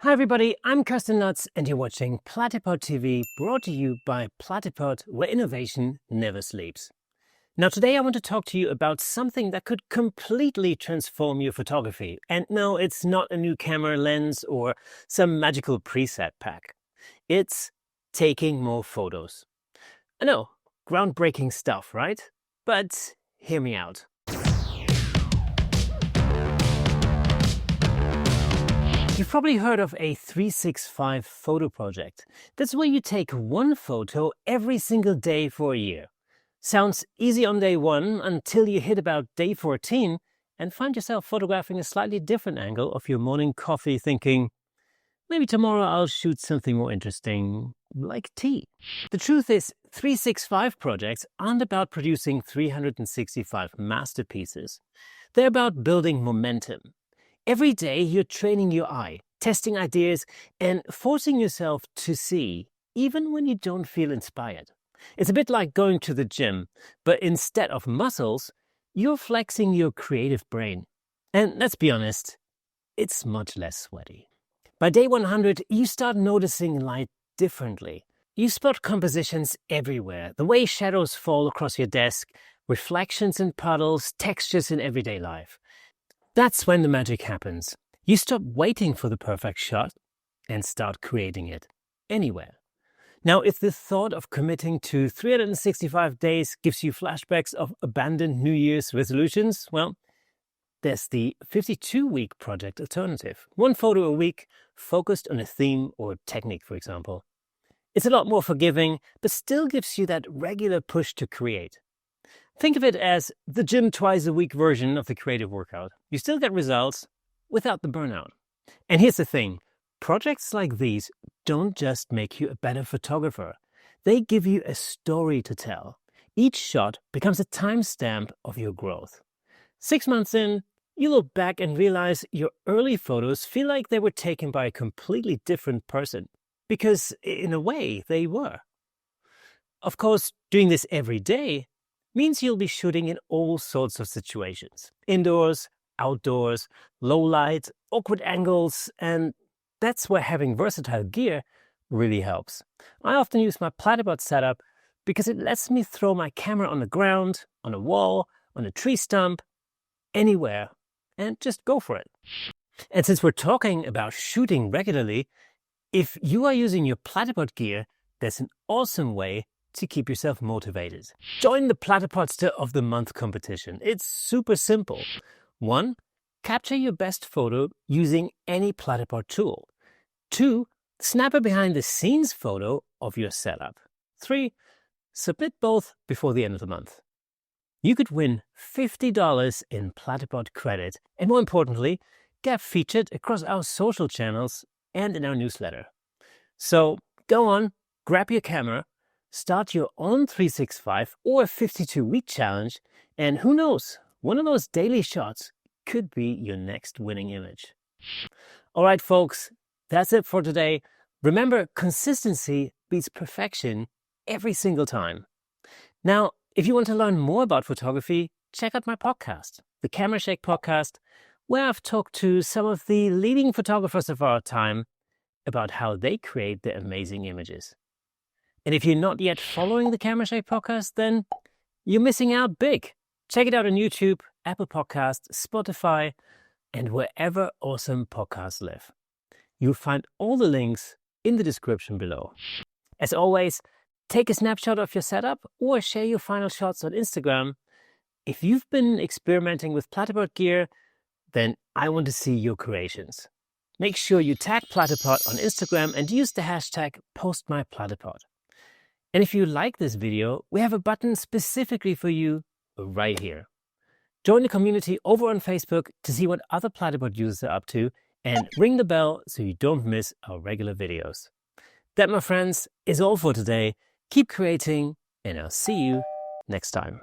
Hi everybody, I'm Kirsten Lutz and you're watching Platypod TV, brought to you by Platypod, where innovation never sleeps. Now today I want to talk to you about something that could completely transform your photography. And no, it's not a new camera lens or some magical preset pack. It's taking more photos. I know, groundbreaking stuff, right? But hear me out. You've probably heard of a 365 photo project. That's where you take one photo every single day for a year. Sounds easy on day one until you hit about day 14 and find yourself photographing a slightly different angle of your morning coffee, thinking, maybe tomorrow I'll shoot something more interesting, like tea. The truth is, 365 projects aren't about producing 365 masterpieces. They're about building momentum. Every day you're training your eye, testing ideas, and forcing yourself to see, even when you don't feel inspired. It's a bit like going to the gym, but instead of muscles, you're flexing your creative brain. And let's be honest, it's much less sweaty. By day 100, you start noticing light differently. You spot compositions everywhere, the way shadows fall across your desk, reflections in puddles, textures in everyday life. That's when the magic happens. You stop waiting for the perfect shot and start creating it anywhere. Now, if the thought of committing to 365 days gives you flashbacks of abandoned New Year's resolutions, well, there's the 52-week project alternative. One photo a week, focused on a theme or technique, for example. It's a lot more forgiving, but still gives you that regular push to create. Think of it as the gym twice a week version of the creative workout. You still get results without the burnout. And here's the thing, projects like these don't just make you a better photographer. They give you a story to tell. Each shot becomes a timestamp of your growth. 6 months in, you look back and realize your early photos feel like they were taken by a completely different person. Because in a way, they were. Of course, doing this every day means you'll be shooting in all sorts of situations. Indoors, outdoors, low light, awkward angles, and that's where having versatile gear really helps. I often use my Platypod setup because it lets me throw my camera on the ground, on a wall, on a tree stump, anywhere, and just go for it. And since we're talking about shooting regularly, if you are using your Platypod gear, there's an awesome way to keep yourself motivated. Join the Platypodster of the Month competition. It's super simple. 1. Capture your best photo using any Platypod tool. 2. Snap a behind-the-scenes photo of your setup. 3. Submit both before the end of the month. You could win $50 in Platypod credit, and more importantly, get featured across our social channels and in our newsletter. So go on, grab your camera, start your own 365 or 52-week challenge, and who knows, one of those daily shots could be your next winning image. All right, folks, that's it for today. Remember, consistency beats perfection every single time. Now, if you want to learn more about photography, check out my podcast, the Camera Shake Podcast, where I've talked to some of the leading photographers of our time about how they create their amazing images. And if you're not yet following the Camera Shake Podcast, then you're missing out big. Check it out on YouTube, Apple Podcasts, Spotify, and wherever awesome podcasts live. You'll find all the links in the description below. As always, take a snapshot of your setup or share your final shots on Instagram. If you've been experimenting with Platypod gear, then I want to see your creations. Make sure you tag Platypod on Instagram and use the hashtag #PostMyPlatypod. And if you like this video, we have a button specifically for you right here. Join the community over on Facebook to see what other Platypod users are up to, and ring the bell so you don't miss our regular videos. That, my friends, is all for today. Keep creating, and I'll see you next time.